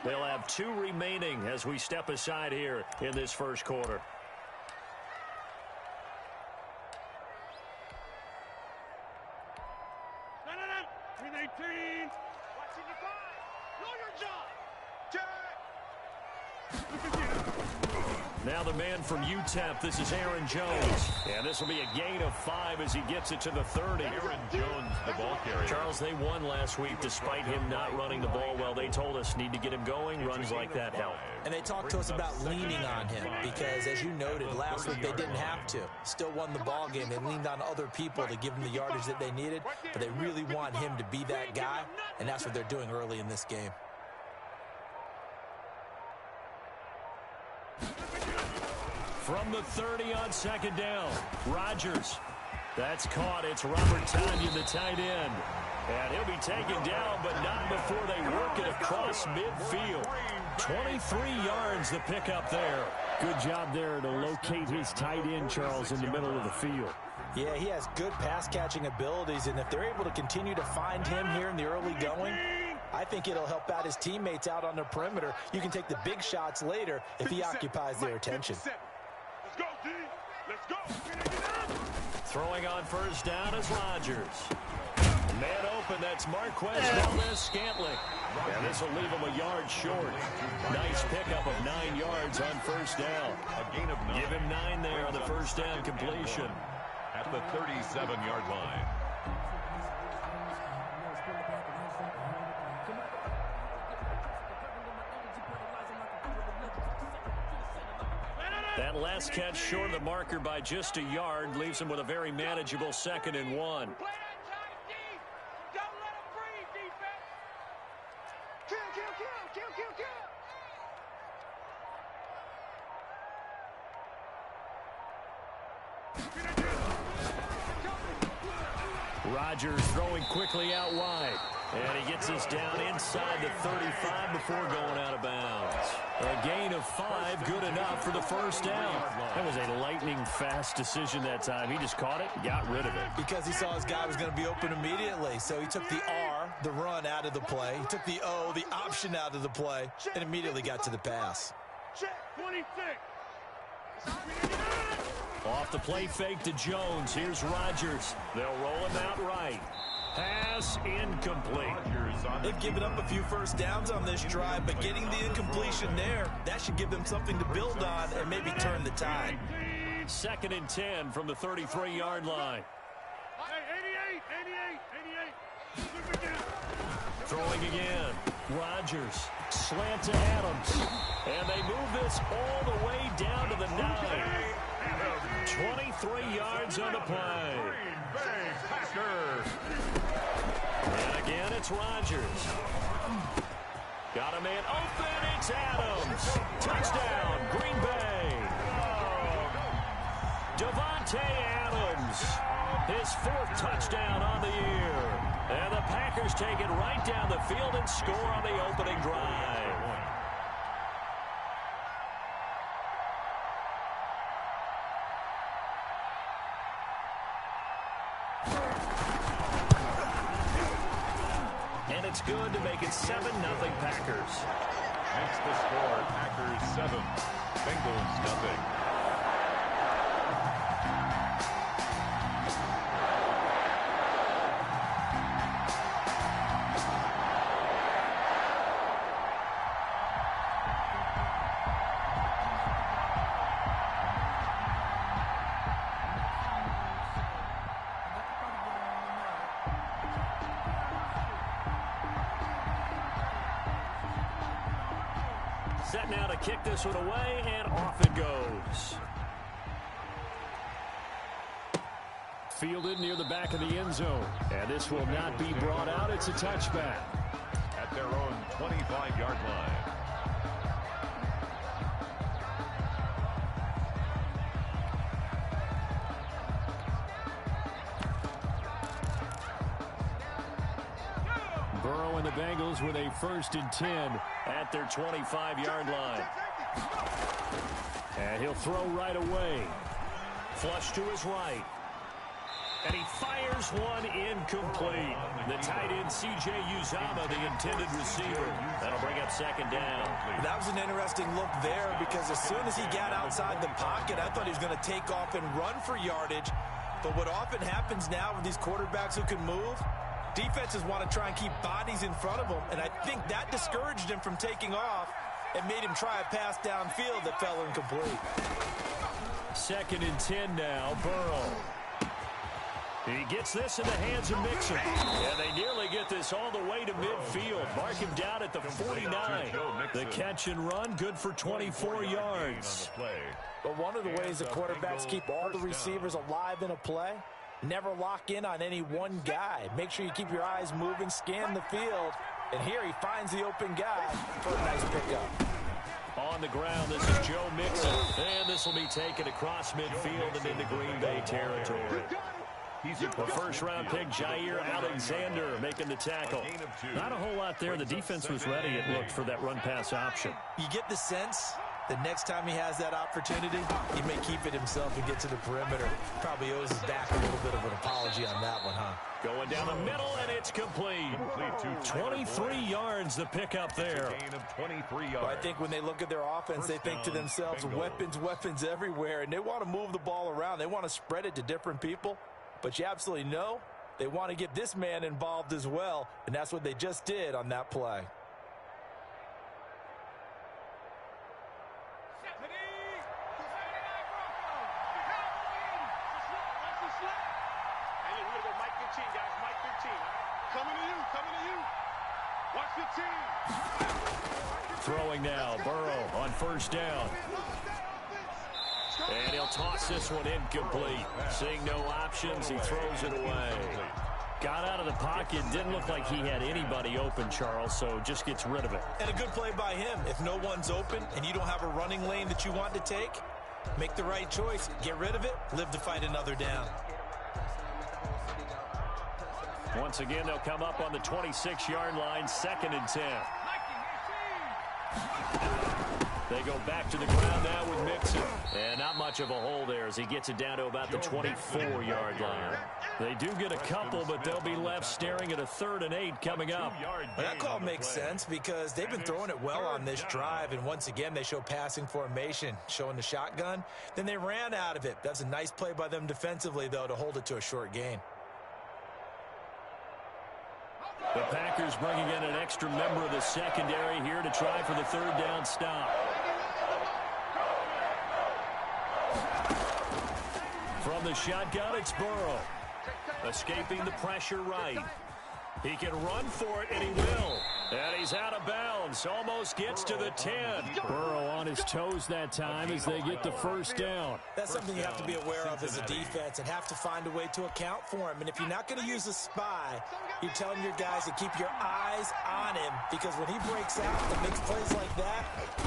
They'll have 2 remaining as we step aside here in this first quarter. Now the man from UTEP, this is Aaron Jones. And this will be a gain of 5 as he gets it to the 30. Aaron Jones, the ball carrier. Charles, they won last week despite him not running the ball well. They told us need to get him going. Runs like that help. And they talked to us about leaning on him because, as you noted, last week they didn't have to. Still won the ball game. They leaned on other people to give them the yardage that they needed, but they really want him to be that guy, and that's what they're doing early in this game. From the 30 on second down, Rodgers. That's caught. It's Robert Tonyan, the tight end. And he'll be taken down, but not before they work it across midfield. 23 yards the pickup there. Good job there to locate his tight end, Charles, in the middle of the field. Yeah, he has good pass-catching abilities, and if they're able to continue to find him here in the early going, I think it'll help out his teammates out on the perimeter. You can take the big shots later if he occupies their attention. Let's go, D. Let's go. Throwing on first down is Rodgers. Man open, that's Marquez Valdez-Scantling. And this will leave him a yard short. Nice pickup of 9 yards on first down. A gain of 9. Give him 9 there on the first down completion. At the 37-yard line. That last catch short of the marker by just a yard leaves him with a very manageable 2nd and 1. Rodgers throwing quickly out wide. And he gets us down inside the 35 before going out of bounds. A gain of 5, good enough for the first down. That was a lightning-fast decision that time. He just caught it, got rid of it. Because he saw his guy was going to be open immediately. So he took the R, the run, out of the play. He took the O, the option, out of the play, and immediately got to the pass. Check 26. Off the play fake to Jones. Here's Rodgers. They'll roll him out right. Pass incomplete. They've given up a few first downs on this drive, but getting the incompletion there, that should give them something to build on and maybe turn the tide. 2nd and 10 from the 33-yard line. Hey, 88. Throwing again. Rodgers. Slant to Adams. And they move this all the way down to the 9. 23 yards on the play. And again, it's Rodgers. Got a man open. It's Adams. Touchdown, Green Bay. Devontae Adams. His 4th touchdown on the year. And the Packers take it right down the field and score on the opening drive. And it's good to make it 7-0 Packers. Makes the score Packers 7, Bengals 0. Set now to kick this one away, and off it goes. Fielded near the back of the end zone. And this will not be brought out. It's a touchback. At their own 25-yard line. Burrow and the Bengals with a 1st and 10 at their 25-yard line. And he'll throw right away. Flush to his right. And he fires one incomplete. The tight end, C.J. Uzomah, the intended receiver. That'll bring up second down. That was an interesting look there because as soon as he got outside the pocket, I thought he was going to take off and run for yardage. But what often happens now with these quarterbacks who can move, defenses want to try and keep bodies in front of them, and I think that discouraged him from taking off and made him try a pass downfield that fell incomplete. 2nd and 10 now, Burrow. He gets this in the hands of Mixon. And they nearly get this all the way to midfield. Mark him down at the 49. The catch and run, good for 24 yards. But one of the ways the quarterbacks keep all the receivers alive in a play, never lock in on any one guy. Make sure you keep your eyes moving, scan the field. And here he finds the open guy for a nice pickup. On the ground, this is Joe Mixon. And this will be taken across midfield and into Green Bay territory. The first-round pick, Jair Alexander, making the tackle. Not a whole lot there. The defense was ready, it looked, for that run-pass option. You get the sense that next time he has that opportunity, he may keep it himself and get to the perimeter. Probably owes his back a little bit of an apology on that one, huh? Going down the middle, and it's complete. 23 yards the pickup there. Well, I think when they look at their offense, they think to themselves, weapons everywhere, and they want to move the ball around. They want to spread it to different people. But you absolutely know they want to get this man involved as well, and that's what they just did on that play. Throwing now, Burrow on first down. And he'll toss this one incomplete. Seeing no options, he throws it away. Got out of the pocket, didn't look like he had anybody open, Charles, so just gets rid of it. And a good play by him. If no one's open and you don't have a running lane that you want to take, make the right choice. Get rid of it, live to fight another down. Once again, they'll come up on the 26-yard line, 2nd and 10. They go back to the ground now with Mixon. And not much of a hole there as he gets it down to about the 24-yard line. They do get a couple, but they'll be left staring at a 3rd and 8 coming up. Well, that call makes sense because they've been throwing it well on this drive, and once again they show passing formation, showing the shotgun. Then they ran out of it. That's a nice play by them defensively, though, to hold it to a short gain. The Packers bringing in an extra member of the secondary here to try for the 3rd down stop. From the shotgun, it's Burrow. Escaping the pressure right. He can run for it, and he will. And he's out of bounds. Almost gets to the 10. Burrow on his toes that time as they get the first down. That's something you have to be aware of as a defense and have to find a way to account for him. And if you're not going to use a spy, you're telling your guys to keep your eyes on him because when he breaks out and makes plays like that,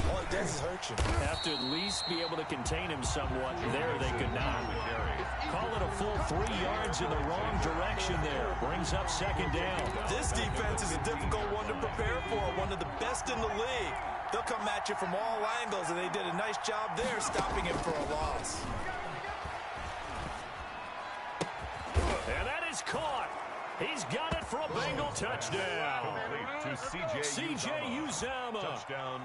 all he does is hurt you. Have to at least be able to contain him somewhat. There they could not. Call it a full 3 yards in the wrong direction there. Brings up 2nd down. This defense is a difficult one to prepare for, one of the best in the league. They'll come at you from all angles, and they did a nice job there stopping him for a loss. And that is caught. He's got it for a Bengal touchdown. C.J. Uzomah,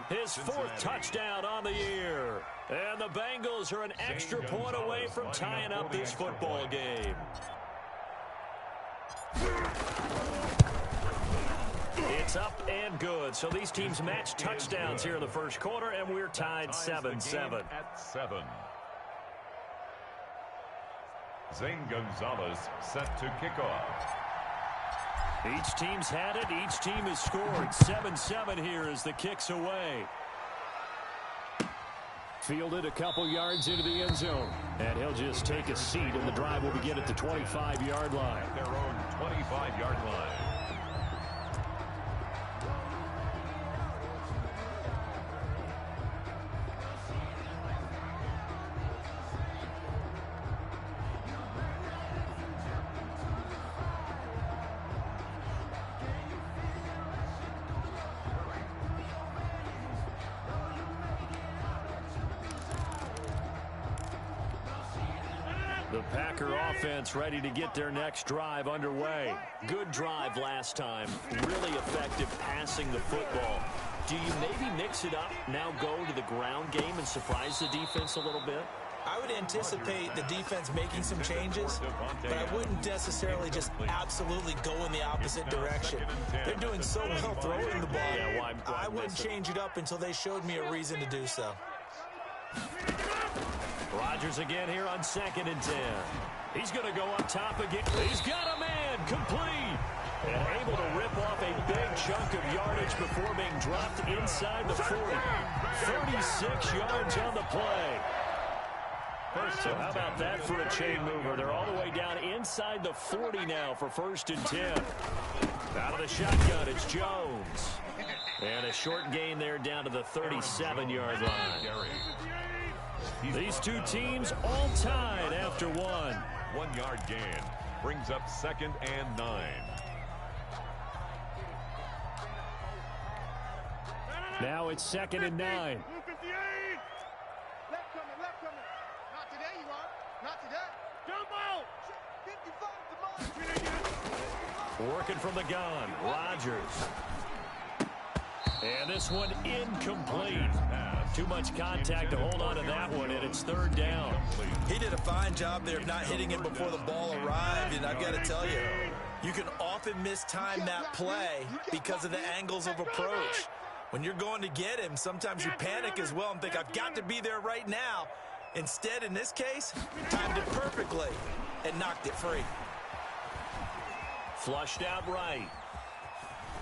his 4th touchdown on the year. And the Bengals are an extra point away from tying up this football game. It's up and good. So these teams match touchdowns here in the first quarter, and we're tied 7-7. At 7. Zane Gonzalez set to kick off. Each team's had it. Each team has scored. 7-7 here as the kick's away. Fielded a couple yards into the end zone. And he'll just take a seat, and the drive will begin at the 25-yard line. Their own 25-yard line. The Packer offense ready to get their next drive underway. Good drive last time. Really effective passing the football. Do you maybe mix it up, now go to the ground game and surprise the defense a little bit? I would anticipate the defense making some changes, but I wouldn't necessarily just absolutely go in the opposite direction. They're doing so well throwing the ball. Yeah, well, I wouldn't change it up until they showed me a reason to do so. Rodgers again here on 2nd and 10. He's going to go up top again. He's got a man complete. And able to rip off a big chunk of yardage before being dropped inside the 40. 36 yards on the play. So how about that for a chain mover? They're all the way down inside the 40 now for 1st and 10. Out of the shotgun, it's Jones. And a short gain there down to the 37-yard line. These two teams all tied after one. 1 yard gain brings up 2nd and 9. Now it's 2nd and 9. Left coming. Not today, you are. Not today. Jumbo! 55 Working from the gun, Rodgers. And this one incomplete. Too much contact to hold on to that one, and it's 3rd down. He did a fine job there of not hitting him before the ball arrived, and I've got to tell you, you can often mistime that play because of the angles of approach. When you're going to get him, sometimes you panic as well and think, I've got to be there right now. Instead, in this case, timed it perfectly and knocked it free. Flushed out right.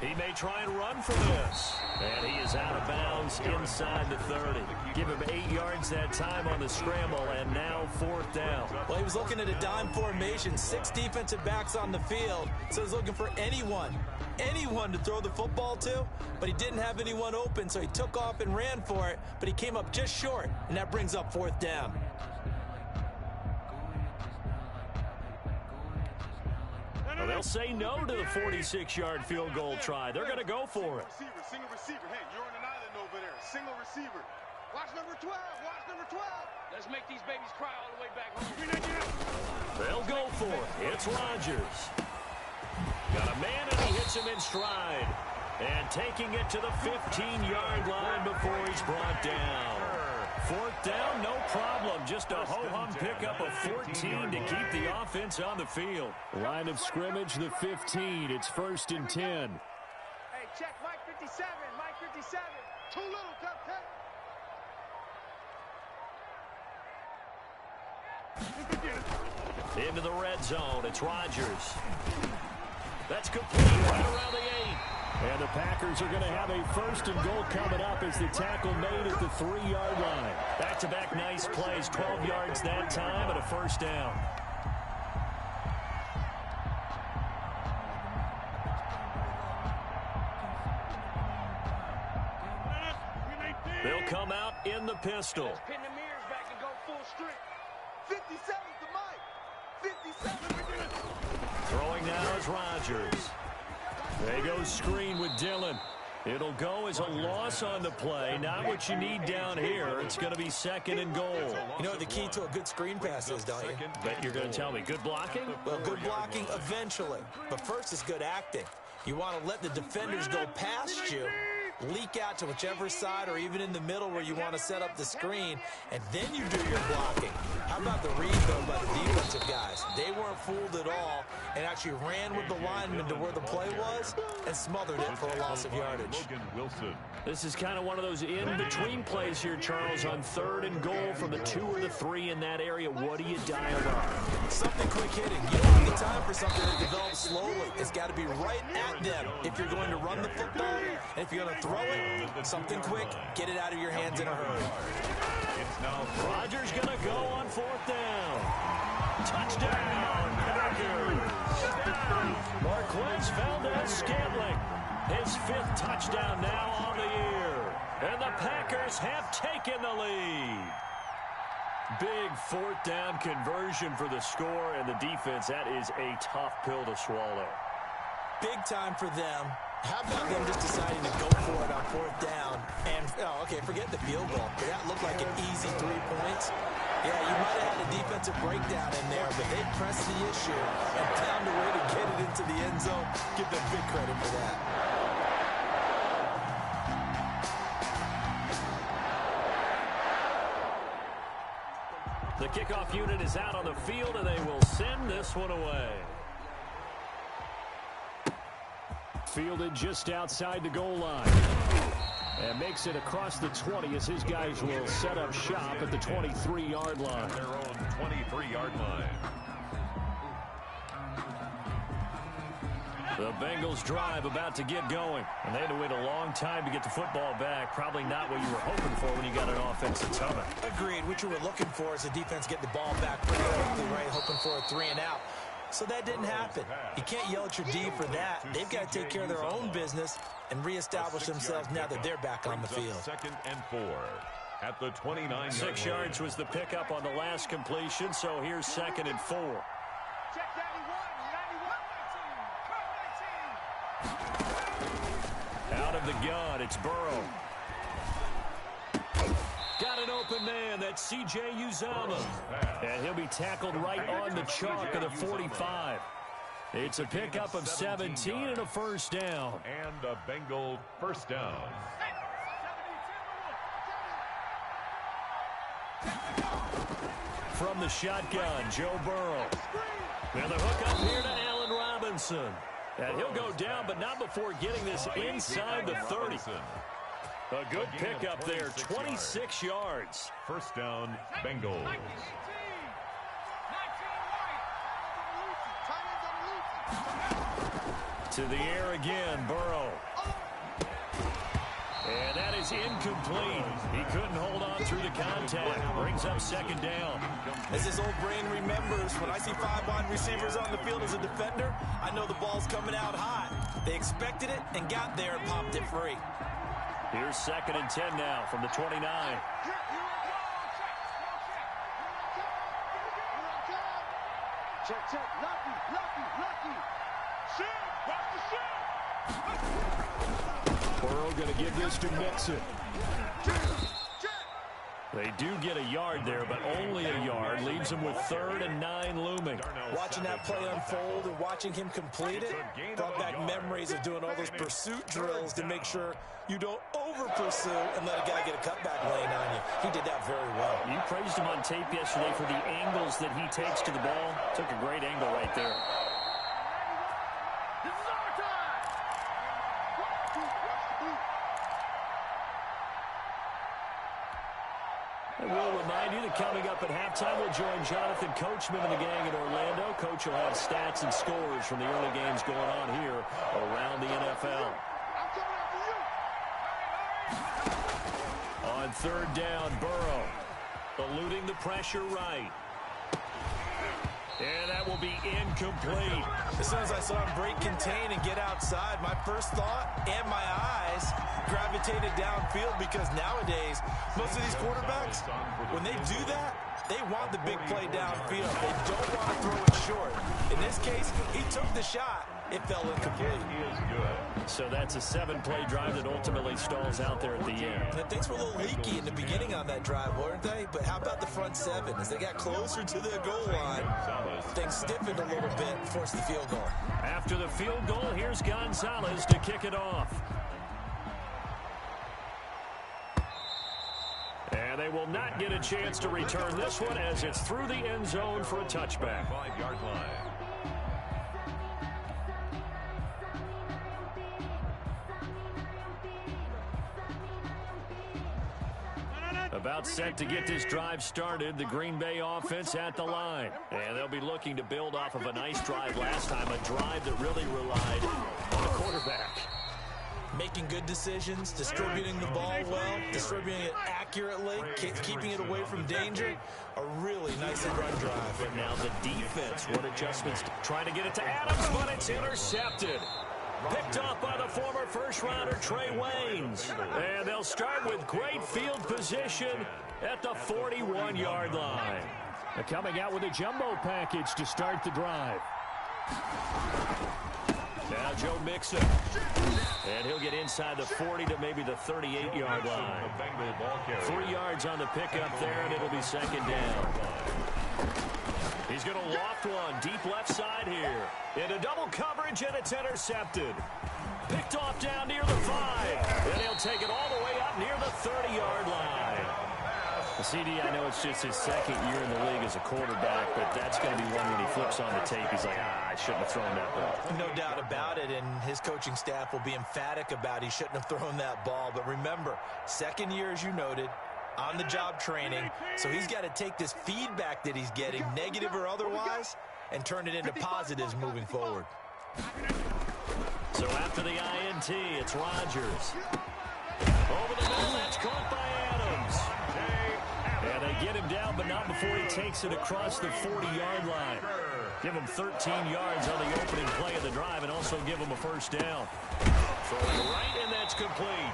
He may try and run for this. And he is out of bounds inside the 30. Give him 8 yards that time on the scramble, and now 4th down. Well, he was looking at a dime formation, 6 defensive backs on the field, so he's looking for anyone to throw the football to, but he didn't have anyone open, so he took off and ran for it, but he came up just short, and that brings up 4th down. Well, they'll say no to the 46-yard field goal try. They're going to go for it. Single receiver. Hey, you're on an island over there. Single receiver. Watch number 12. Watch number 12. Let's make these babies cry all the way back home. They'll go for it. It's Rodgers. Got a man, and he hits him in stride. And taking it to the 15-yard line before he's brought down. 4th down, no problem. Just a ho-hum pickup of 14 to keep the offense on the field. Line of scrimmage, the 15. It's 1st and 10. Hey, check Mike 57. Mike 57. Too little, cupcake. Into the red zone. It's Rodgers. That's complete right around the 8. And the Packers are going to have a 1st and goal coming up as the tackle made at the 3-yard line. Back-to-back nice plays. 12 yards that time and a 1st down. They'll come out in the pistol. Pin the mirrors back and go full strength. 57 to Mike. 57. Throwing now is Rodgers. They go screen with Dillon. It'll go as a loss on the play. Not what you need down here. It's going to be 2nd and goal. You know what the key to a good screen pass is, don't you? Bet you're going to tell me good blocking? Well, good blocking eventually. But first is good acting. You want to let the defenders go past you, leak out to whichever side or even in the middle where you want to set up the screen, and then you do your blocking. How about the read, though, by the defensive guys? They weren't fooled at all and actually ran with the lineman to where the play was and smothered it for a loss of yardage. This is kind of one of those in-between plays here, Charles, on 3rd and goal from the 2 or the 3 in that area. What do you dial up? Something quick hitting. You don't have the time for something that develops slowly. It's got to be right at them if you're going to run the football. And if you're going to throw it, something quick, get it out of your hands in a hurry. It's now Rodgers going to go on 4th down. Touchdown, Packers. Marquez Valdez-Scantling. His 5th touchdown now on the year. And the Packers have taken the lead. Big 4th down conversion for the score, and the defense, that is a tough pill to swallow. Big time for them. How about them just deciding to go for it on 4th down? And, okay, forget the field goal. That looked like an easy 3 points. Yeah, you might have had a defensive breakdown in there, but they pressed the issue and found a way to get it into the end zone. Give them big credit for that. The kickoff unit is out on the field, and they will send this one away. Fielded just outside the goal line. And makes it across the 20 as his guys will set up shop at the 23-yard line. Their own 23-yard line. The Bengals drive about to get going. And they had to wait a long time to get the football back. Probably not what you were hoping for when you got an offense that's humming. Agreed. What you were looking for is the defense get the ball back pretty quickly, right? Hoping for a 3-and-out. So that didn't happen. You can't yell at your D for that. They've got to take care of their own business and reestablish themselves now that they're back on the field. 2nd and 4 at the 29. 6 yards was the pickup on the last completion, so here's 2nd and 4. Check 91, Out of the gun, it's Burrow. Got an open man, that's C.J. Uzomah. And he'll be tackled right on the chalk of the 45. It's a pickup of 17 and a first down. And a Bengal first down. From the shotgun, Joe Burrow. And the hook up here to Allen Robinson. And he'll go down, but not before getting this inside the 30. A good pickup there, 26 yards. First down, Bengals. To the air again, Burrow. And that is incomplete. He couldn't hold on through the contact. Brings up 2nd down. As his old brain remembers, when I see 5 wide receivers on the field as a defender, I know the ball's coming out hot. They expected it and got there and popped it free. Here's 2nd and 10 now from the 29. check. Lucky. Shoot. Watch the shoot. Burrow going to give this to Mixon. They do get a yard there, but only a yard. Leaves them with 3rd and 9 looming. Watching that play unfold and watching him complete it brought back memories of doing all those pursuit drills to make sure you don't over-pursue and let a guy get a cutback lane on you. He did that very well. You praised him on tape yesterday for the angles that he takes to the ball. Took a great angle right there. This is our time. And we'll remind you that coming up at halftime, we'll join Jonathan Coachman and the gang in Orlando. Coach will have stats and scores from the early games going on here around the NFL. I'm coming after you. On 3rd down, Burrow eluding the pressure right. And that will be incomplete. As soon as I saw him break, contain, and get outside, my first thought and my eyes gravitated downfield because nowadays, most of these quarterbacks, when they do that, they want the big play downfield. They don't want to throw it short. In this case, he took the shot. It fell incomplete. So that's a 7-play drive that ultimately stalls out there at the end. And things were a little leaky in the beginning on that drive, weren't they? But how about the front 7? As they got closer to the goal line, things stiffened a little bit, forced the field goal. After the field goal, here's Gonzalez to kick it off. And they will not get a chance to return this one as it's through the end zone for a touchback. 5-yard line. About set to get this drive started, the Green Bay offense at the line. And they'll be looking to build off of a nice drive last time, a drive that really relied on the quarterback. Making good decisions, distributing the ball well, distributing it accurately, keeping it away from danger. A really nice run drive. But now the defense, what adjustments? Trying to get it to Adams, but it's intercepted. Picked off by the former first-rounder Trey Waynes. And they'll start with great field position at the 41-yard line. They're coming out with a jumbo package to start the drive. Now Joe Mixon. And he'll get inside the 40 to maybe the 38-yard line. 3 yards on the pickup there, and it'll be second down. He's going to loft one deep left side here. Into double coverage, and it's intercepted. Picked off down near the 5. And he'll take it all the way up near the 30-yard line. CD, I know it's just his second year in the league as a quarterback, but that's going to be one when he flips on the tape. He's like, I shouldn't have thrown that ball. No doubt about it, and his coaching staff will be emphatic about he shouldn't have thrown that ball. But remember, second year, as you noted, on-the-job training, so he's got to take this feedback that he's getting, negative or otherwise, and turn it into positives moving forward. So after the INT, it's Rodgers. Over the middle, that's caught by Adams. And they get him down, but not before he takes it across the 40-yard line. Give him 13 yards on the opening play of the drive and also give him a first down. Throwing right, and that's complete.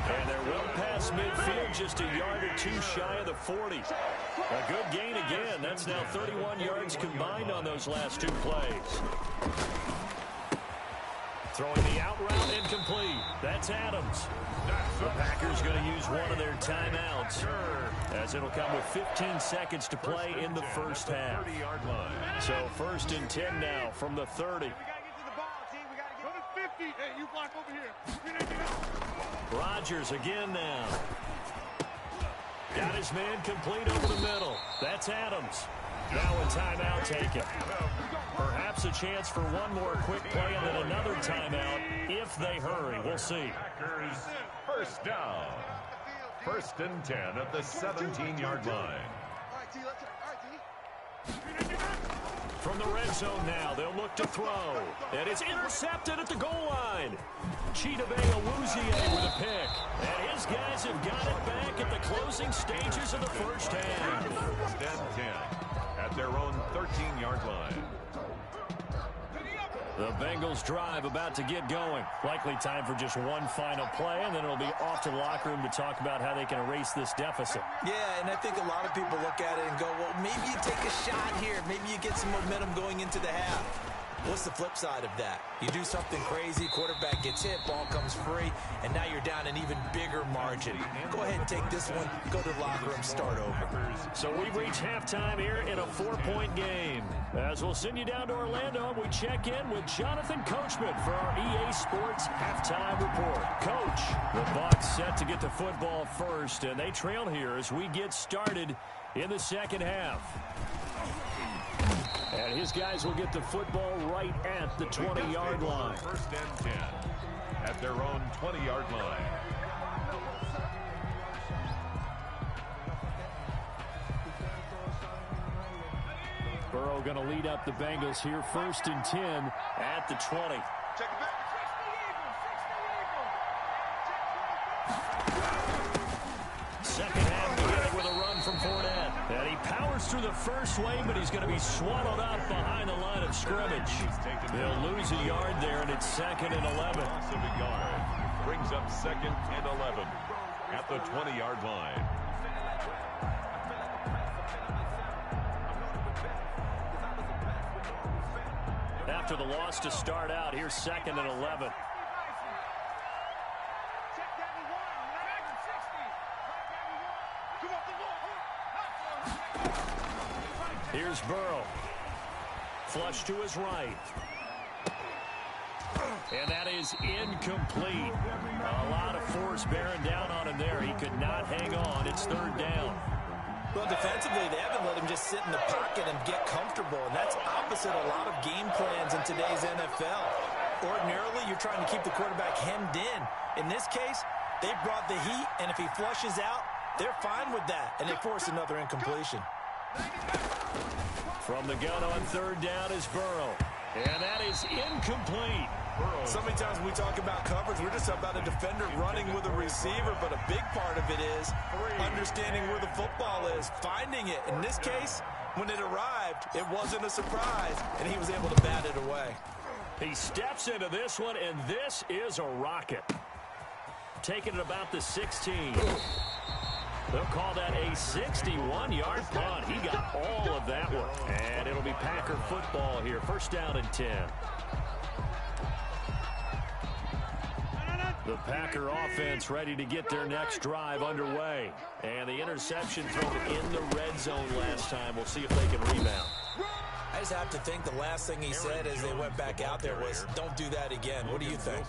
And they're well past midfield, just a yard or two shy of the 40. A good gain again. That's now 31 yards combined on those last two plays. Throwing the out route, incomplete. That's Adams. The Packers going to use one of their timeouts, as it'll come with 15 seconds to play in the first half. So 1st and 10 now from the 30. Rodgers again now. Got his man complete over the middle. That's Adams. Now a timeout taken. Perhaps a chance for one more quick play and then another timeout if they hurry. We'll see. Packers first down. 1st and 10 at the 17-yard line. From the red zone now, they'll look to throw. And it's intercepted at the goal line. Chidobe Awuzie with a pick. And his guys have got it back at the closing stages of the first half. 1st and 10 at their own 13-yard line. The Bengals drive about to get going. Likely time for just one final play, and then it'll be off to the locker room to talk about how they can erase this deficit. Yeah, and I think a lot of people look at it and go, well, maybe you take a shot here. Maybe you get some momentum going into the half. What's the flip side of that? You do something crazy, quarterback gets hit, ball comes free, and now you're down an even bigger margin. Go ahead and take this one, go to the locker room, start over. So we've reached halftime here in a 4-point game. As we'll send you down to Orlando, we check in with Jonathan Coachman for our EA Sports Halftime Report. Coach, the Bucs set to get the football first, and they trail here as we get started in the second half. And his guys will get the football right at the 20-yard line. 1st and 10 at their own 20-yard line. Burrow going to lead up the Bengals here. 1st and 10 at the 20. Second half beginning with a run from Fournette. And he powers through the first wave, but he's going to be swallowed up behind the line of scrimmage. They'll lose a yard there, and it's 2nd and 11. Loss of a yard brings up 2nd and 11 at the 20-yard line. After the loss to start out, here's 2nd and 11. Here's Burrow. Flush to his right. And that is incomplete. A lot of force bearing down on him there. He could not hang on. It's 3rd down. Well, defensively, they haven't let him just sit in the pocket and get comfortable, and that's opposite a lot of game plans in today's NFL. Ordinarily, you're trying to keep the quarterback hemmed in. In this case, they brought the heat, and if he flushes out, they're fine with that, and they force another incompletion. From the gun on 3rd down is Burrow. And that is incomplete. So many times when we talk about coverage, we're just about a defender running with a receiver, but a big part of it is understanding where the football is, finding it. In this case, when it arrived, it wasn't a surprise, and he was able to bat it away. He steps into this one, and this is a rocket. Taking it about the 16. They'll call that a 61-yard punt. He got all of that one. And it'll be Packer football here. 1st down and 10. The Packer offense ready to get their next drive underway. And the interception thrown in the red zone last time. We'll see if they can rebound. I just have to think the last thing he said as they went back out there was, don't do that again. What do you think?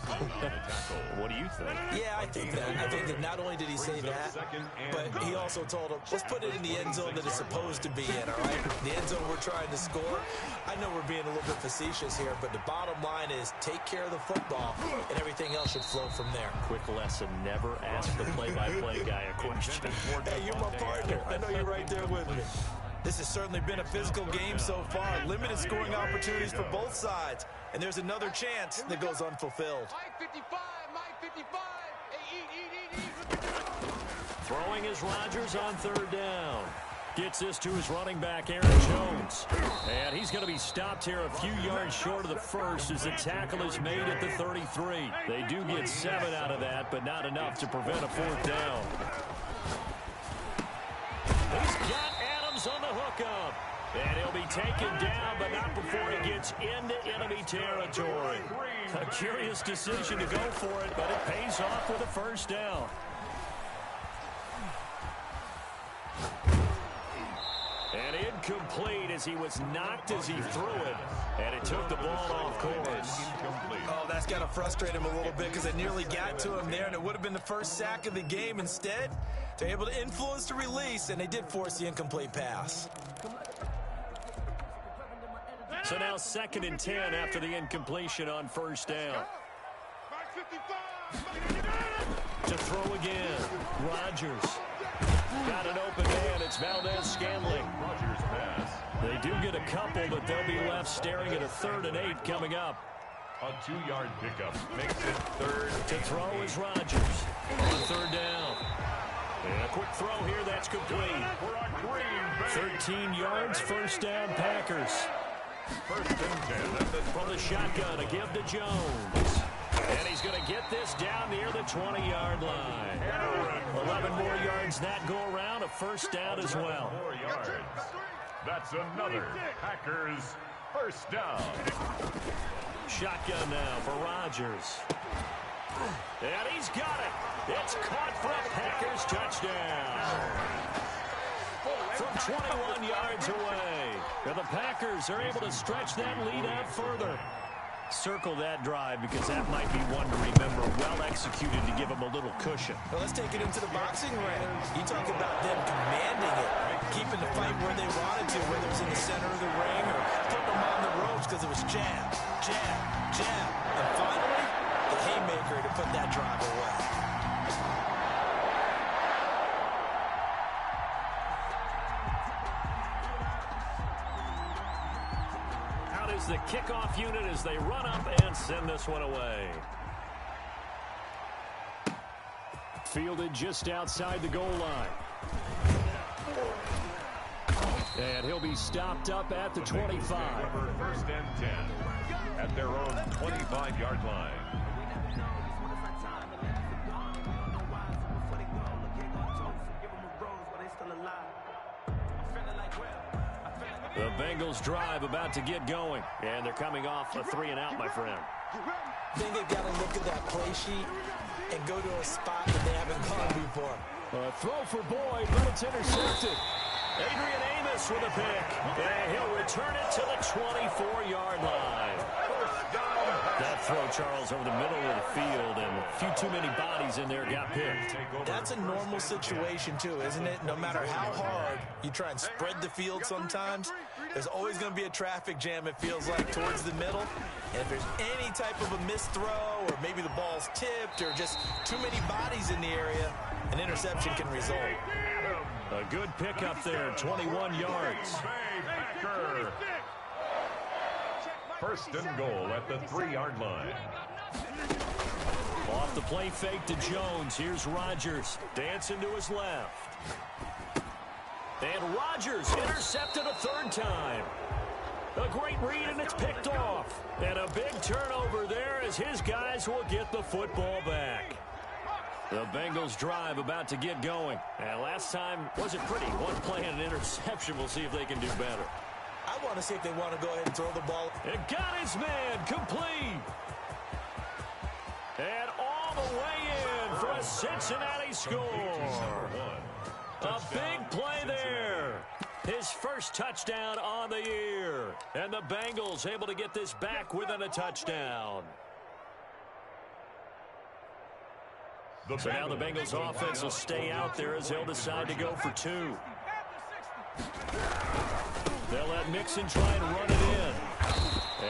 What do you think? Yeah, I think that. I think that not only did he say that, but he also told him, let's put it in the end zone that it's supposed to be in, all right? The end zone we're trying to score. I know we're being a little bit facetious here, but the bottom line is take care of the football, and everything else should flow from there. Quick lesson, never ask the play-by-play guy a question. Hey, you're my partner. I know you're right there with me. This has certainly been a physical game so far. Limited scoring opportunities for both sides. And there's another chance that goes unfulfilled. Throwing is Rodgers on third down. Gets this to his running back, Aaron Jones. And he's going to be stopped here a few yards short of the first as the tackle is made at the 33. They do get 7 out of that, but not enough to prevent a fourth down. He's got Adams on the hookup. And he'll be taken down, but not before he gets into enemy territory. A curious decision to go for it, but it pays off with a first down. And incomplete as he was knocked as he threw it. And it took the ball off course. Oh, that's got to frustrate him a little bit because it nearly got to him there, and it would have been the first sack of the game. Instead, they're able to influence the release, and they did force the incomplete pass. So now 2nd and 10 after the incompletion on first down. To throw again, Rodgers. Got an open man. It's Valdez-Scantling. Rodgers pass. They do get a couple, but they'll be left staring at a 3rd and 8 coming up. A 2-yard pickup makes it 3rd. To throw is Rodgers on 3rd down. And a quick throw here. That's complete. 13 yards, first down, Packers. 1st and 10 at the From the shotgun, a give to Jones. And he's going to get this down near the 20-yard line. 11 more yards that go around, a first down as well. 4 yards. That's another Packers first down. Shotgun now for Rodgers. And he's got it. It's caught for a Packers touchdown. From 21 yards away. And the Packers are able to stretch that lead out further. Circle that drive because that might be one to remember. Well executed to give them a little cushion. Well, let's take it into the boxing ring. You talk about them commanding it, keeping the fight where they wanted to, whether it was in the center of the ring or putting them on the ropes because it was jab, jab, jab. And finally, the haymaker to put that drive away. The kickoff unit as they run up and send this one away. Fielded just outside the goal line. And he'll be stopped up at the 25. 1st and 10 at their own 25-yard line. The Bengals drive about to get going. And they're coming off a 3-and-out, my friend. I think they've got to look at that play sheet and go to a spot that they haven't gone before. A throw for Boyd, but it's intercepted. Adrian Amos with a pick. And he'll return it to the 24-yard line. That throw, Charles, over the middle of the field, and a few too many bodies in there got picked. That's a normal situation, too, isn't it? No matter how hard you try and spread the field sometimes, there's always going to be a traffic jam, it feels like, towards the middle. And if there's any type of a missed throw, or maybe the ball's tipped, or just too many bodies in the area, an interception can result. A good pickup there, 21 yards. 1st and goal at the 3-yard line. Off the play fake to Jones. Here's Rodgers dancing to his left. And Rodgers intercepted a 3rd time. A great read, and it's picked off. And a big turnover there as his guys will get the football back. The Bengals drive about to get going. And last time wasn't pretty. One play and an interception. We'll see if they can do better. I want to see if they want to go ahead and throw the ball. It got his man complete. And the way in for a Cincinnati score. A big play there. His first touchdown on the year. And the Bengals able to get this back within a touchdown. So now the Bengals offense will stay out there as they'll decide to go for two. They'll let Mixon try and run it in.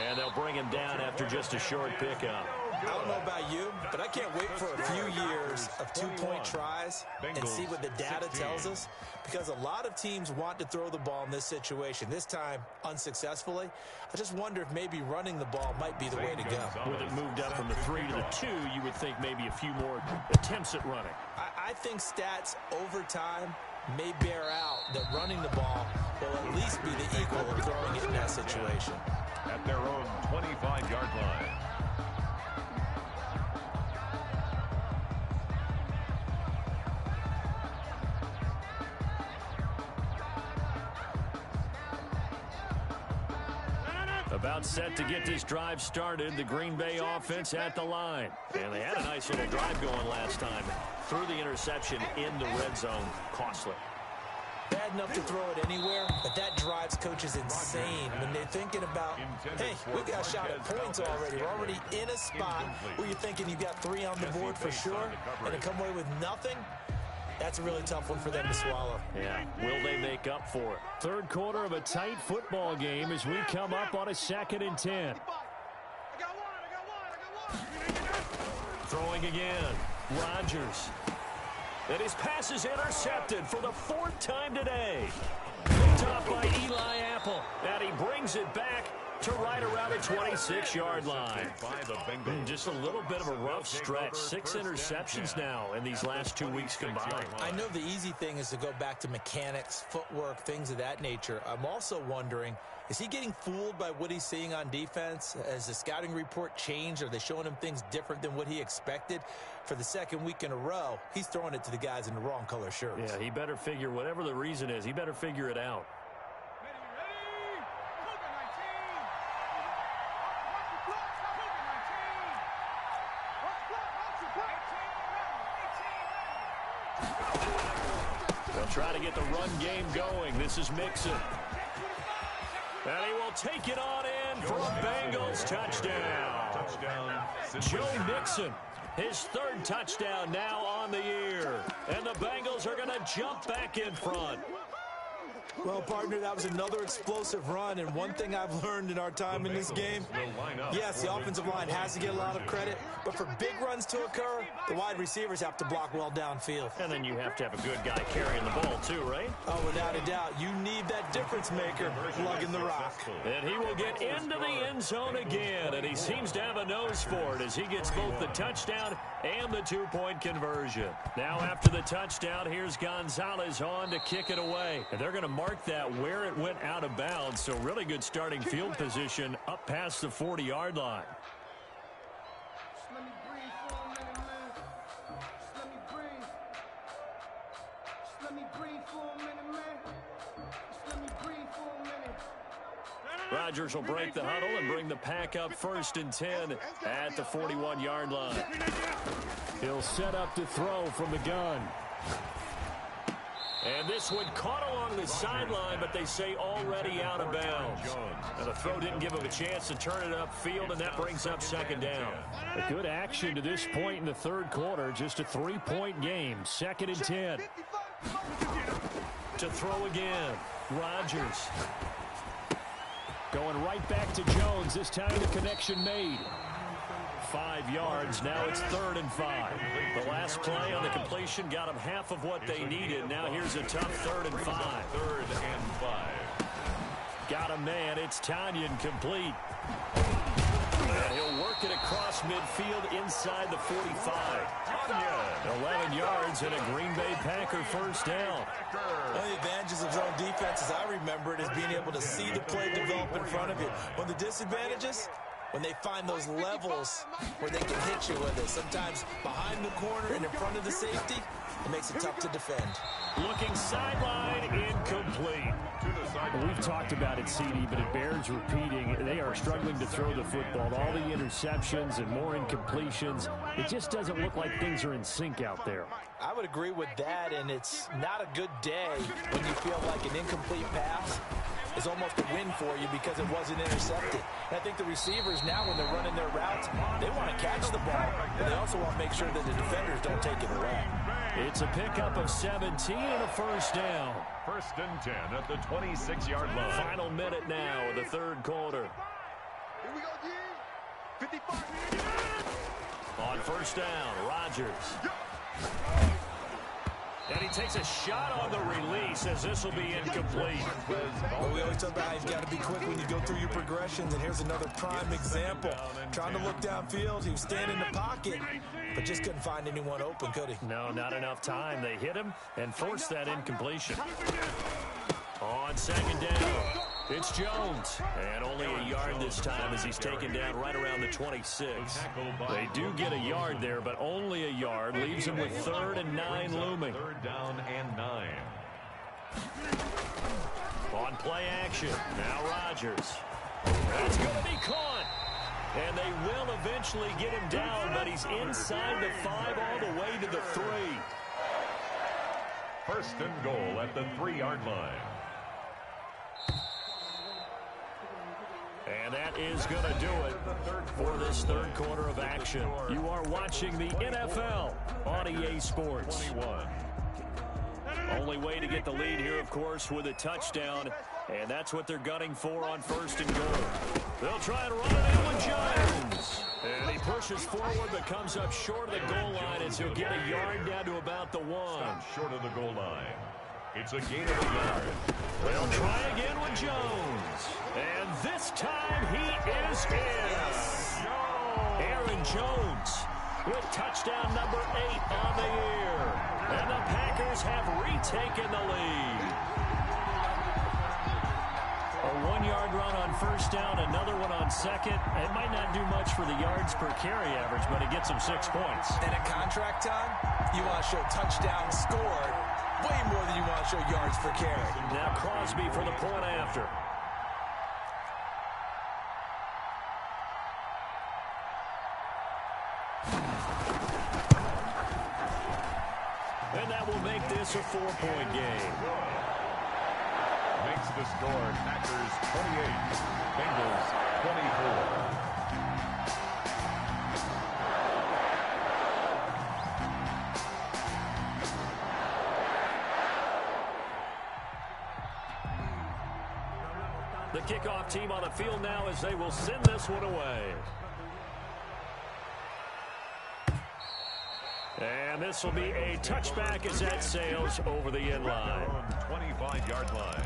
And they'll bring him down after just a short pickup. I don't know about you, but I can't wait for a few years of two-point tries and see what the data tells us, because a lot of teams want to throw the ball in this situation, this time unsuccessfully. I just wonder if maybe running the ball might be the way to go. With it moved up from the 3 to the 2, you would think maybe a few more attempts at running. I think stats over time may bear out that running the ball will at least be the equal of throwing it in that situation. At their own 25-yard line. About set to get this drive started, the Green Bay offense at the line. And they had a nice little drive going last time. Threw the interception in the red zone. Costly. Bad enough to throw it anywhere, but that drives coaches insane when they're thinking about, hey, we got a shot at points already. We're already in a spot where you're thinking you got 3 on the board for sure, and to come away with nothing. That's a really tough one for them to swallow. Yeah, will they make up for it? Third quarter of a tight football game as we come up on a 2nd and 10. Throwing again. Rodgers. And his pass is intercepted for the 4th time today. Picked up by Eli Apple. And he brings it back to right around the 26-yard line. Just a little bit of a rough stretch. 6 interceptions now in these last 2 weeks combined. I know the easy thing is to go back to mechanics, footwork, things of that nature. I'm also wondering, is he getting fooled by what he's seeing on defense? Has the scouting report changed? Are they showing him things different than what he expected? For the 2nd week in a row, he's throwing it to the guys in the wrong color shirts. Yeah, he better figure, whatever the reason is, he better figure it out. They'll try to get the run game going. This is Mixon. And he will take it on in for a Bengals touchdown. Joe Mixon, his 3rd touchdown now on the year. And the Bengals are going to jump back in front. Well, partner, that was another explosive run, and one thing I've learned in our time in this game, yes, the offensive line has to get a lot of credit, but for big runs to occur, the wide receivers have to block well downfield. And then you have to have a good guy carrying the ball too, right? Oh, without a doubt. You need that difference maker lugging the rock. And he will get into the end zone again, and he seems to have a nose for it as he gets both the touchdown and the 2-point conversion. Now after the touchdown, here's Gonzalez on to kick it away. And they're going to mark that where it went out of bounds, so really good starting field position up past the 40-yard line. Rodgers will break the huddle and bring the pack up 1st and 10 at the 41-yard line. He'll set up to throw from the gun. And this one caught along the sideline, but they say already out of bounds. And the throw didn't give him a chance to turn it upfield, and that brings up 2nd down. A good action to this point in the 3rd quarter. Just a 3-point game. 2nd and 10. To throw again. Rodgers. Going right back to Jones. This time the connection made. 5 yards. Now it's 3rd and 5. The last play on the completion got them half of what they needed. Now here's a tough 3rd and 5. 3rd and 5. Got a man. It's Tanyan complete. And he'll work it across midfield inside the 45. 11 yards and a Green Bay Packer 1st down. One of the advantages of zone defense, as I remember it, is being able to see the play develop in front of you. One of the disadvantages, when they find those levels where they can hit you with it. Sometimes behind the corner and in front of the safety, it makes it tough to defend. Looking sideline, incomplete. We've talked about it, CD, but it bears repeating. They are struggling to throw the football. All the interceptions and more incompletions. It just doesn't look like things are in sync out there. I would agree with that, and it's not a good day when you feel like an incomplete pass is almost a win for you because it wasn't intercepted. And I think the receivers now, when they're running their routes, they want to catch the ball, but they also want to make sure that the defenders don't take it away. It's a pickup of 17 and a first down. 1st and 10 at the 26-yard line. Final minute now of the third quarter. Here we go, G. 55. On first down, Rodgers. And he takes a shot on the release as this will be incomplete. Well, we always talk about how you've got to be quick when you go through your progressions, and here's another prime example. Trying to look downfield, he was standing in the pocket, but just couldn't find anyone open, could he? No, not enough time. They hit him and forced that incompletion. On second down, it's Jones. And only a yard this time as he's taken down right around the 26. They do get a yard there, but only a yard. Leaves him with 3rd and 9 looming. 3rd down and 9. On play action, now Rodgers. That's going to be caught. And they will eventually get him down, but he's inside the 5 all the way to the 3. 1st and goal at the 3-yard line. And that is going to do it for this third quarter of action. You are watching the NFL on EA Sports. 21. Only way to get the lead here, of course, with a touchdown. And that's what they're gunning for on 1st and goal. They'll try and run it in with Jones. And he pushes forward but comes up short of the goal line as he'll get a yard down to about the 1. Stop short of the goal line. It's a gain of a yard. They'll try again with Jones. And this time he is in. Aaron Jones with touchdown number 8 on the year. And the Packers have retaken the lead. A 1-yard run on first down, another one on second. It might not do much for the yards per carry average, but it gets them 6 points. And at contract time, you want to show touchdown scored way more than you want to show yards per carry. Now Crosby for the point after. And that will make this a 4-point game. Makes the score Packers 28, Bengals 24. The kickoff team on the field now as they will send this one away. And this will be a touchback as that sails over the end line. 25-yard line.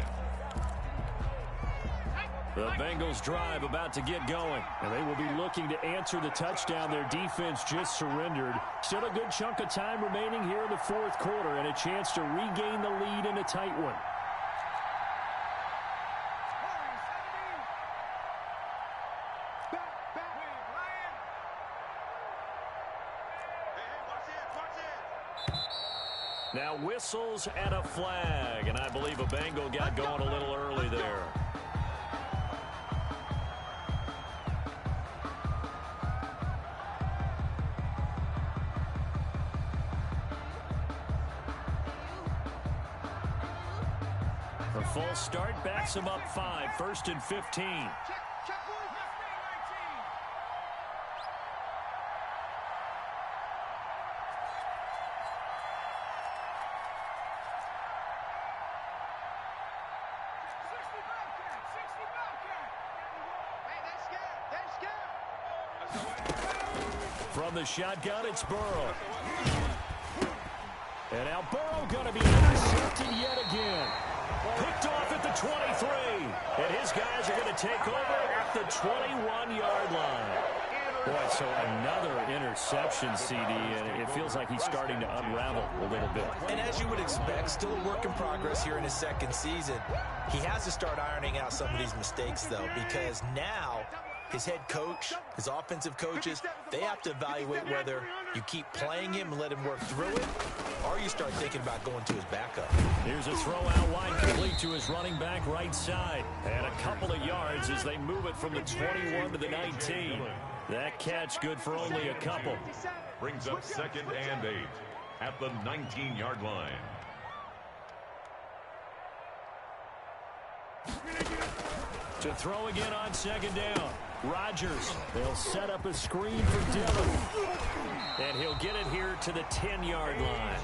The Bengals drive about to get going. And they will be looking to answer the touchdown their defense just surrendered. Still a good chunk of time remaining here in the fourth quarter and a chance to regain the lead in a tight one. Now whistles and a flag, and I believe a Bengal got going a little early there. The false start backs him up 5, 1st and 15. From the shotgun, it's Burrow. And now Burrow going to be intercepted yet again. Picked off at the 23. And his guys are going to take over at the 21-yard line. Boy, so another interception, CD, and it feels like he's starting to unravel a little bit. And as you would expect, still a work in progress here in his second season. He has to start ironing out some of these mistakes, though, because now his head coach, his offensive coaches, they have to evaluate whether you keep playing him and let him work through it, or you start thinking about going to his backup. Here's a throw out wide, complete to his running back right side. And a couple of yards as they move it from the 21 to the 19. That catch good for only a couple. Brings up 2nd and 8 at the 19-yard line. To throw again on 2nd down. Rodgers, they'll set up a screen for Dillon. And he'll get it here to the 10-yard line.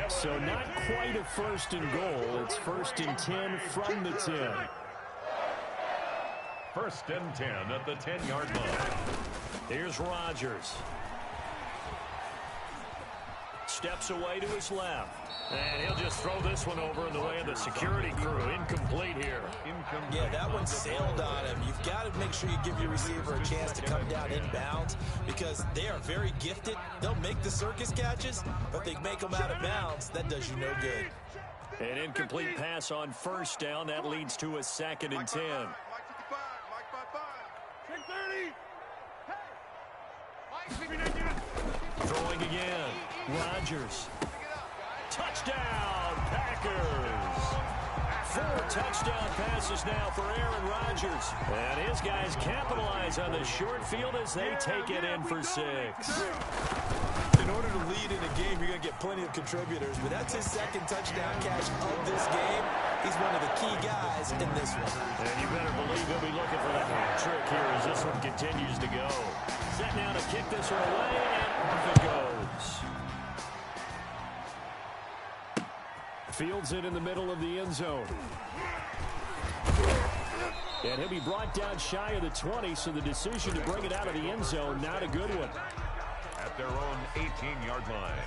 So not quite a 1st and goal. It's 1st and 10 from the 10. 1st and 10 at the 10-yard line. Here's Rodgers. Steps away to his left. And he'll just throw this one over in the way of the security crew. Incomplete here. Yeah, that one sailed on him. You've got to make sure you give your receiver a chance to come down inbounds because they are very gifted. They'll make the circus catches, but they make them out of bounds. That does you no good. An incomplete pass on 1st down. That leads to a 2nd and 10. Throwing again. Rodgers. Touchdown, Packers. 4 touchdown passes now for Aaron Rodgers. And his guys capitalize on the short field as they take it in for 6. In order to lead in a game, you're going to get plenty of contributors, but that's his 2nd touchdown catch of this game. He's one of the key guys in this one. And you better believe he'll be looking for that hat trick here as this one continues to go. Set now to kick this one away, and off it goes. Fields it in the middle of the end zone. And he'll be brought down shy of the 20, so the decision to bring it out of the end zone, not a good one. At their own 18-yard line.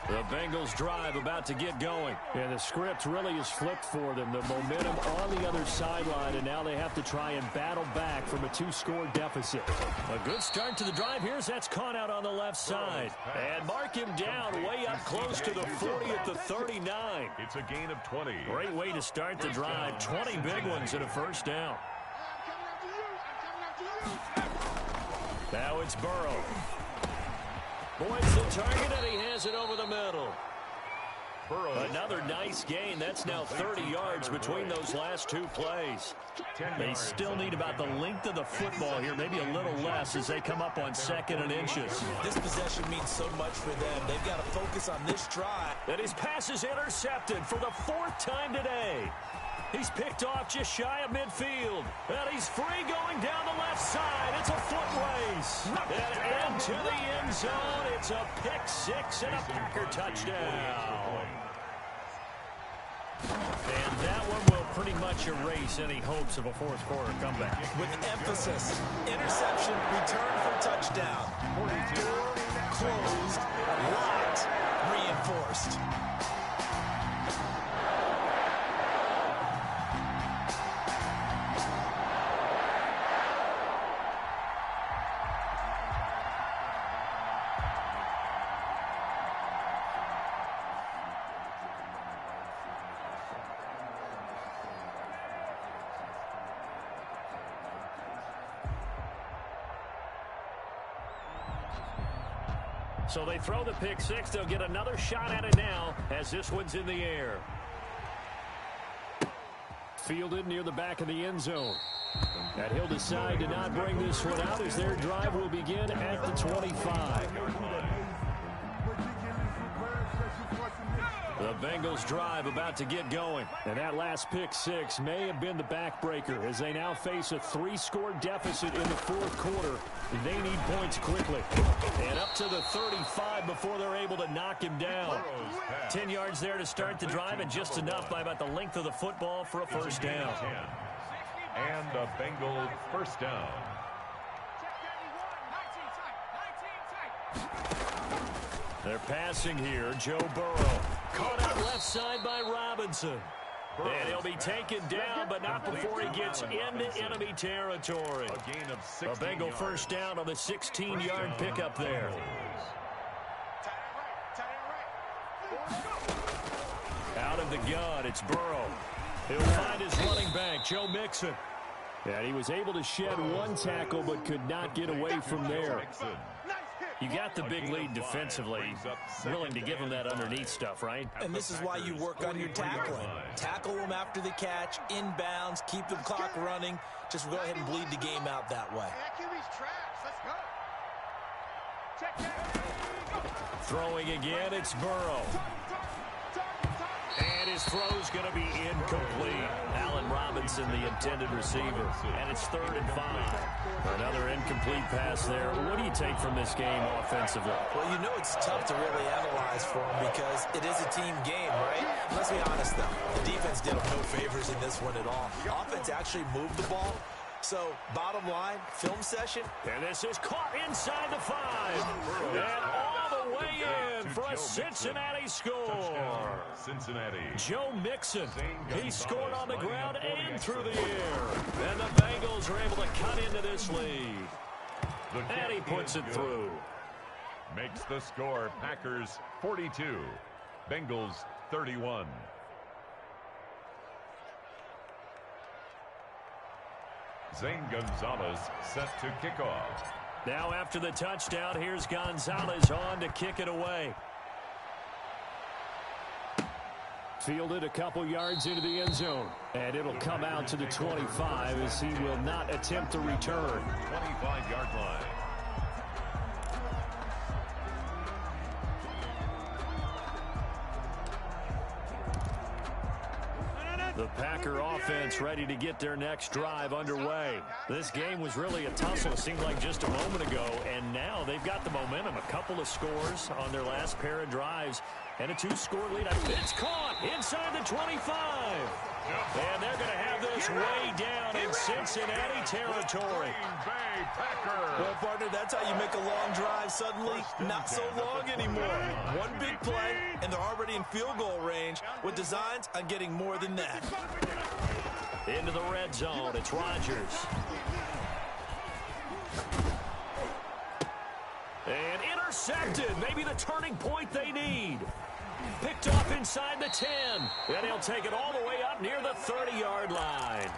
The Bengals drive about to get going. And the script really is flipped for them. The momentum on the other sideline, and now they have to try and battle back from a 2-score deficit. A good start to the drive. Here's that's caught out on the left side. And mark him down way up close to the 40 at the 39. It's a gain of 20. Great way to start the drive. 20 big ones and a 1st down. Now it's Burrow. Points the target, and he has it over the middle. Another nice gain. That's now 30 yards between those last 2 plays. They still need about the length of the football here, maybe a little less as they come up on 2nd and inches. This possession means so much for them. They've got to focus on this drive. And his pass is intercepted for the 4th time today. He's picked off just shy of midfield. And he's free going down the left side. It's a foot race. And into the end zone. It's a pick-6 and a Packer touchdown. And that one will pretty much erase any hopes of a 4th quarter comeback. With emphasis, interception, return for touchdown. Door closed, locked, reinforced. So they throw the pick-6. They'll get another shot at it now as this one's in the air. Fielded near the back of the end zone. And he'll decide to not bring this one out as their drive will begin at the 25. The Bengals drive about to get going. And that last pick-6 may have been the backbreaker as they now face a 3-score deficit in the 4th quarter. They need points quickly. And up to the 35 before they're able to knock him down. 10 yards there to start the drive and just enough by about the length of the football for a 1st down. And a Bengal 1st down. They're passing here. Joe Burrow. Caught out left side by Robinson. And he'll be taken down, but not before he gets into enemy territory. A gain of 16 A Bengal 1st down on the 16-yard pickup there. Out of the gun, it's Burrow. He'll find his running back, Joe Mixon. And he was able to shed one tackle but could not get away from there. You got the big lead defensively, willing to give him that underneath stuff, right? And this is why you work on your tackling. Tackle them after the catch, inbounds, keep the clock running. Just go ahead and bleed the game out that way. Throwing again, it's Burrow. And his throw's going to be incomplete. Allen Robinson, the intended receiver. And it's 3rd and 5. Another incomplete pass there. What do you take from this game offensively? Well, you know it's tough to really analyze for him because it is a team game, right? Let's be honest, though. The defense did him no favors in this one at all. Offense actually moved the ball. So, bottom line, film session. And this is caught inside the 5. And all the way in for a Cincinnati score. Cincinnati. Joe Mixon. He scored on the ground and through the air. And the Bengals are able to cut into this lead. And he puts it through. Makes the score Packers 42. Bengals 31. Zane Gonzalez set to kick off. Now after the touchdown, here's Gonzalez on to kick it away. Fielded a couple yards into the end zone. And it'll come out to the 25 as he will not attempt to return. 25-yard line. The Packer offense ready to get their next drive underway. This game was really a tussle. It seemed like just a moment ago, and now they've got the momentum. A couple of scores on their last pair of drives, and a 2-score lead. It's caught inside the 25. And they're going to have this way down in Cincinnati territory. Well, partner, that's how you make a long drive suddenly not so long anymore. One big play, and they're already in field goal range with designs on getting more than that. Into the red zone, it's Rodgers. And intercepted, maybe the turning point they need. Picked off inside the 10. And he'll take it all the way up near the 30-yard line.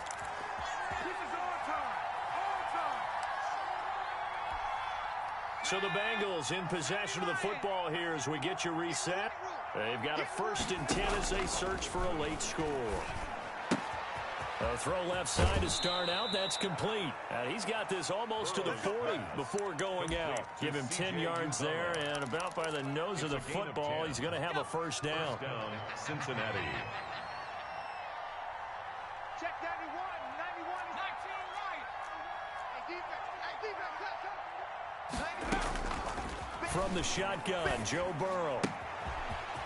So the Bengals in possession of the football here as we get you reset. They've got a 1st and 10 as they search for a late score. A throw left side to start out. That's complete. He's got this almost to the 40 before going out. Give him 10 yards there, and about by the nose of the football, he's going to have a 1st down. Cincinnati. Check 91. 91 is 19 right. Hey, defense. From the shotgun, Joe Burrow.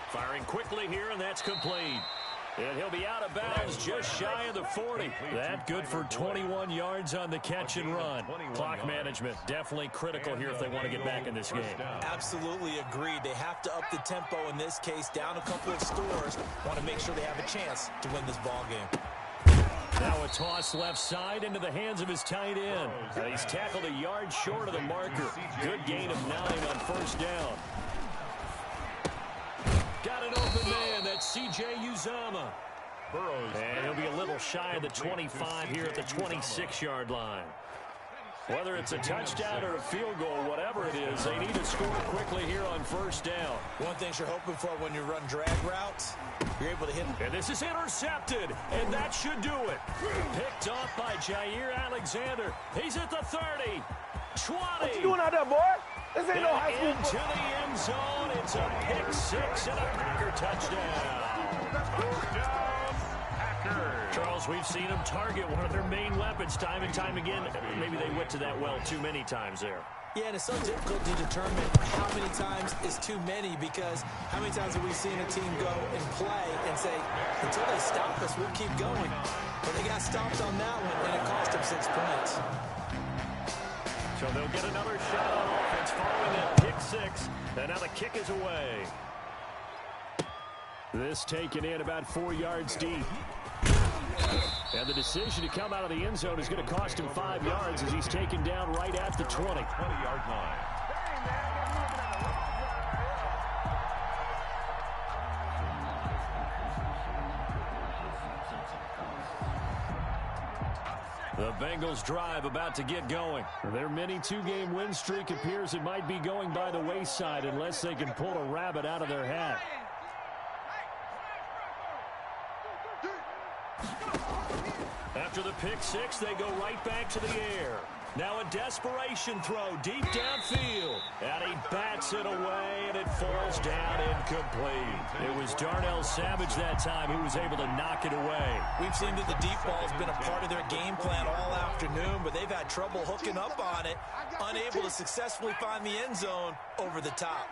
Firing quickly here, and that's complete. And he'll be out of bounds just shy of the 40. That good for 21 yards on the catch and run. Clock management definitely critical here if they want to get back in this game. Absolutely agreed. They have to up the tempo in this case, down a couple of scores. Want to make sure they have a chance to win this ball game. Now a toss left side into the hands of his tight end. He's tackled a yard short of the marker. Good gain of 9 on 1st down. Got an open man. That's C.J. Uzomah. And he'll be a little shy of the 25 here at the 26-yard line. Whether it's a touchdown or a field goal, whatever it is, they need to score quickly here on 1st down. One thing you're hoping for when you run drag routes, you're able to hit them. And this is intercepted, and that should do it. Picked off by Jair Alexander. He's at the 30, 20. What you doing out there, boy? This ain't no high school. Into the end zone. It's a pick 6 and a Packer touchdown. Touchdown, Packers. Charles, we've seen them target one of their main weapons time and time again. Maybe they went to that well too many times there. Yeah, and it's so difficult to determine how many times is too many because how many times have we seen a team go and play and say, until they stop us, we'll keep going. But they got stopped on that one, and it cost them 6 points. So they'll get another shot on offense following that pick 6. And now the kick is away. This taken in about 4 yards deep. And the decision to come out of the end zone is going to cost him 5 yards as he's taken down right at the 20. 20-yard line. The Bengals drive about to get going. Their mini two-game win streak appears it might be going by the wayside unless they can pull a rabbit out of their hat. After the pick six, they go right back to the air. Now a desperation throw deep downfield. And he bats it away, and it falls down incomplete. It was Darnell Savage that time who was able to knock it away. We've seen that the deep ball has been a part of their game plan all afternoon, but they've had trouble hooking up on it, unable to successfully find the end zone over the top.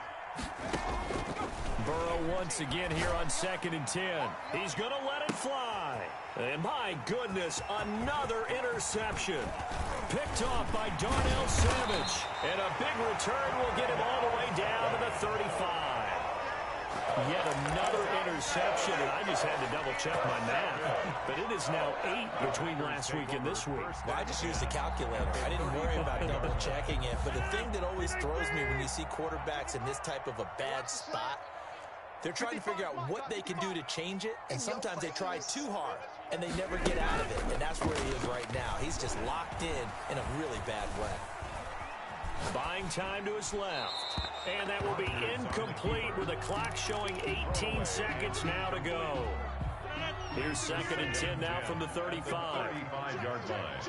Burrow once again here on 2nd and 10. He's going to let it fly. And my goodness, another interception. Picked off by Darnell Savage. And a big return will get him all the way down to the 35. Yet another interception, and I just had to double-check my math. But it is now 8 between last week and this week. Well, I just used the calculator. I didn't worry about double-checking it. But the thing that always throws me when you see quarterbacks in this type of a bad spot, they're trying to figure out what they can do to change it, and sometimes they try too hard, and they never get out of it. And that's where he is right now. He's just locked in a really bad way. Buying time to his left. And that will be incomplete with the clock showing 18 seconds now to go. Here's 2nd and 10 now from the 35. 35-yard line.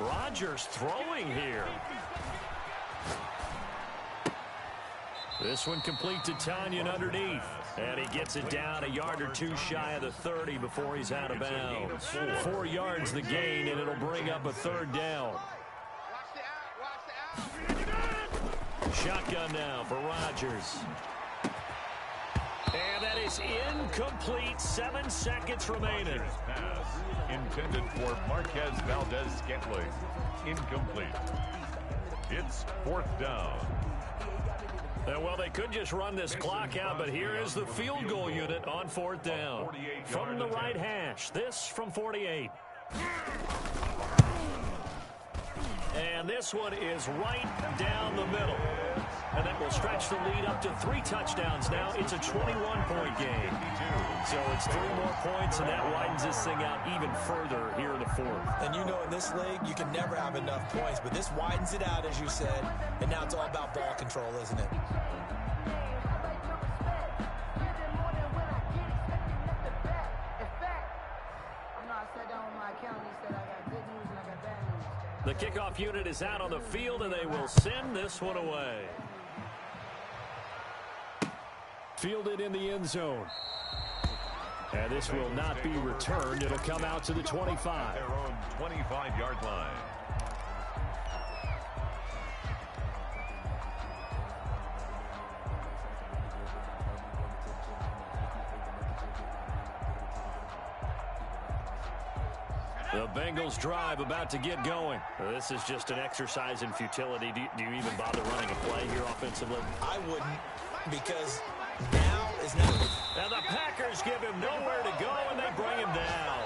Rodgers throwing here. This one complete to Tanyan underneath. And he gets it down a yard or two shy of the 30 before he's out of bounds. 4 yards the gain, and it'll bring up a 3rd down. Shotgun now for Rodgers. And that is incomplete. 7 seconds remaining. Pass intended for Marquez Valdez-Scantling. Incomplete. It's 4th down. Well, they could just run this clock out, but here is the field goal unit on 4th down. From the right hash, this from 48. And this one is right down the middle. And that will stretch the lead up to 3 touchdowns now. It's a 21-point game. So it's 3 more points, and that widens this thing out even further here in the 4th. And you know in this league, you can never have enough points, but this widens it out, as you said, and now it's all about ball control, isn't it? The kickoff unit is out on the field, and they will send this one away. Fielded in the end zone. And this will not be returned. It'll come out to the 25. Their own 25-yard line. The Bengals drive about to get going. This is just an exercise in futility. Do you even bother running a play here offensively? I wouldn't, because now is not. And the Packers give him nowhere to go, and they bring him down.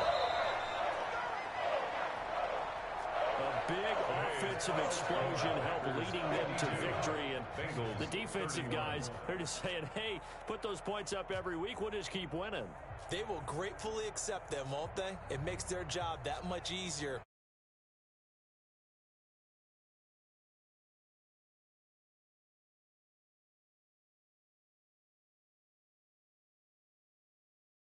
A big offensive explosion helped leading them to victory. And the defensive guys, they're just saying, hey, put those points up every week. We'll just keep winning. They will gratefully accept them, won't they? It makes their job that much easier.